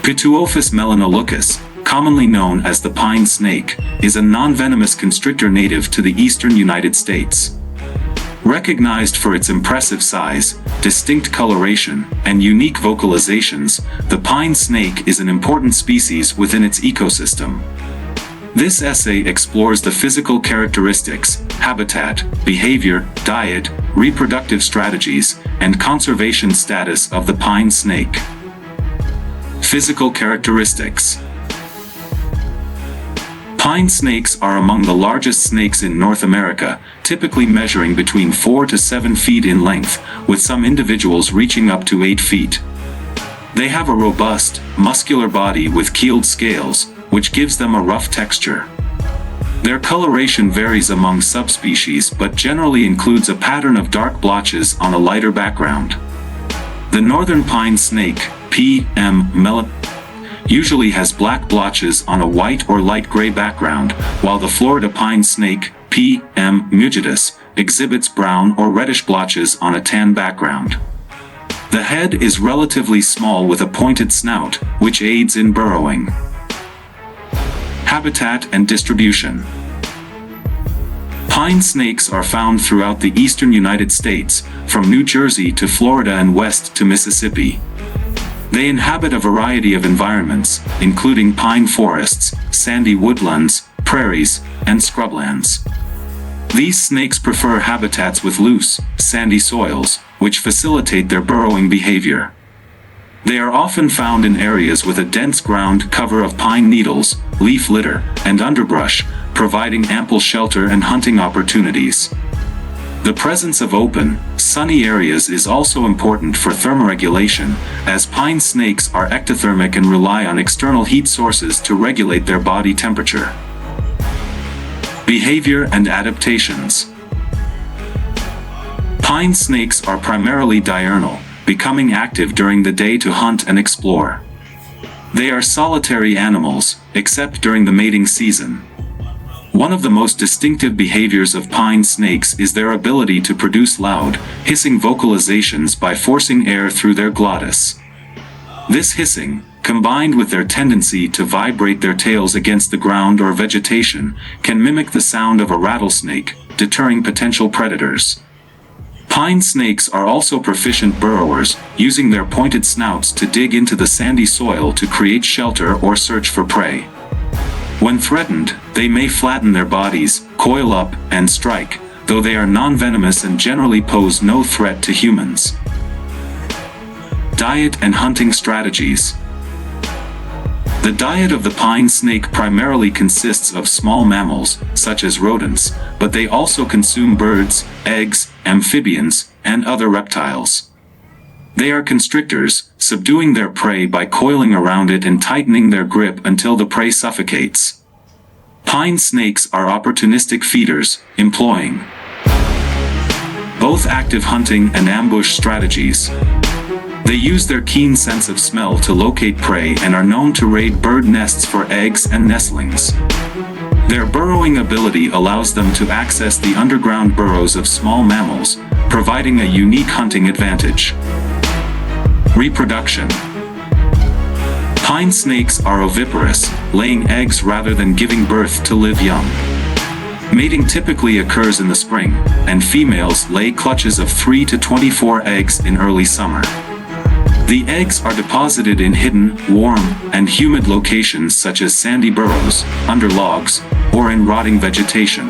Pituophis melanoleucus, commonly known as the pine snake, is a non-venomous constrictor native to the eastern United States. Recognized for its impressive size, distinct coloration, and unique vocalizations, the pine snake is an important species within its ecosystem. This essay explores the physical characteristics, habitat, behavior, diet, reproductive strategies, and conservation status of the pine snake. Physical characteristics. Pine snakes are among the largest snakes in North America, typically measuring between 4 to 7 feet in length, with some individuals reaching up to 8 feet. They have a robust, muscular body with keeled scales, which gives them a rough texture. Their coloration varies among subspecies but generally includes a pattern of dark blotches on a lighter background. The northern pine snake, P. m. usually has black blotches on a white or light gray background, while the Florida pine snake, P. m. mugidus, exhibits brown or reddish blotches on a tan background. The head is relatively small with a pointed snout, which aids in burrowing. Habitat and distribution. Pine snakes are found throughout the eastern United States, from New Jersey to Florida and west to Mississippi. They inhabit a variety of environments, including pine forests, sandy woodlands, prairies, and scrublands. These snakes prefer habitats with loose, sandy soils, which facilitate their burrowing behavior. They are often found in areas with a dense ground cover of pine needles, leaf litter, and underbrush, providing ample shelter and hunting opportunities. The presence of open, sunny areas is also important for thermoregulation, as pine snakes are ectothermic and rely on external heat sources to regulate their body temperature. Behavior and adaptations. Pine snakes are primarily diurnal, becoming active during the day to hunt and explore. They are solitary animals, except during the mating season. One of the most distinctive behaviors of pine snakes is their ability to produce loud, hissing vocalizations by forcing air through their glottis. This hissing, combined with their tendency to vibrate their tails against the ground or vegetation, can mimic the sound of a rattlesnake, deterring potential predators. Pine snakes are also proficient burrowers, using their pointed snouts to dig into the sandy soil to create shelter or search for prey. When threatened, they may flatten their bodies, coil up, and strike, though they are non-venomous and generally pose no threat to humans. Diet and hunting strategies. The diet of the pine snake primarily consists of small mammals, such as rodents, but they also consume birds, eggs, amphibians, and other reptiles. They are constrictors, subduing their prey by coiling around it and tightening their grip until the prey suffocates. Pine snakes are opportunistic feeders, employing both active hunting and ambush strategies. They use their keen sense of smell to locate prey and are known to raid bird nests for eggs and nestlings. Their burrowing ability allows them to access the underground burrows of small mammals, providing a unique hunting advantage. Reproduction. Pine snakes are oviparous, laying eggs rather than giving birth to live young. Mating typically occurs in the spring, and females lay clutches of 3 to 24 eggs in early summer. The eggs are deposited in hidden, warm, and humid locations such as sandy burrows, under logs, or in rotting vegetation.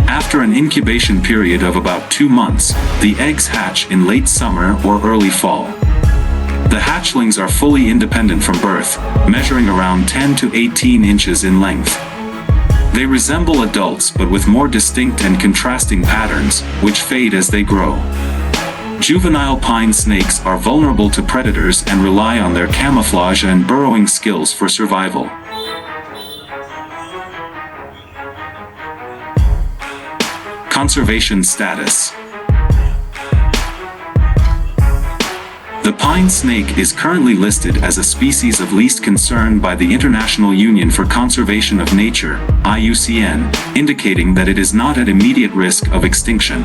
After an incubation period of about 2 months, the eggs hatch in late summer or early fall. The hatchlings are fully independent from birth, measuring around 10 to 18 inches in length. They resemble adults but with more distinct and contrasting patterns, which fade as they grow. Juvenile pine snakes are vulnerable to predators and rely on their camouflage and burrowing skills for survival. Conservation status. The pine snake is currently listed as a species of least concern by the International Union for Conservation of Nature, IUCN, indicating that it is not at immediate risk of extinction.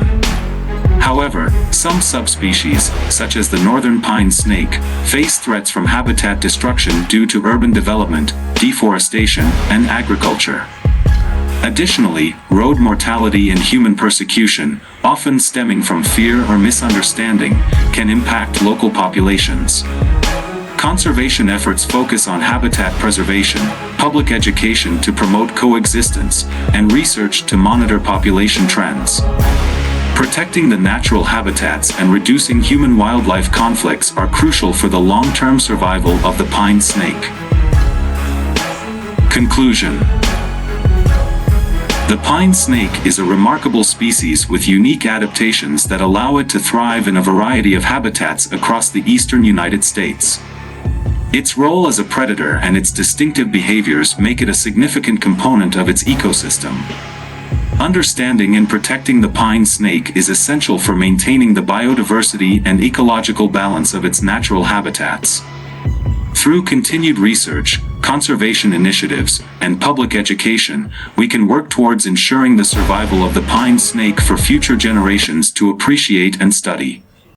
However, some subspecies, such as the northern pine snake, face threats from habitat destruction due to urban development, deforestation, and agriculture. Additionally, road mortality and human persecution, often stemming from fear or misunderstanding, can impact local populations. Conservation efforts focus on habitat preservation, public education to promote coexistence, and research to monitor population trends. Protecting the natural habitats and reducing human-wildlife conflicts are crucial for the long-term survival of the pine snake. Conclusion. The pine snake is a remarkable species with unique adaptations that allow it to thrive in a variety of habitats across the eastern United States. Its role as a predator and its distinctive behaviors make it a significant component of its ecosystem. Understanding and protecting the pine snake is essential for maintaining the biodiversity and ecological balance of its natural habitats. Through continued research, conservation initiatives, and public education, we can work towards ensuring the survival of the pine snake for future generations to appreciate and study.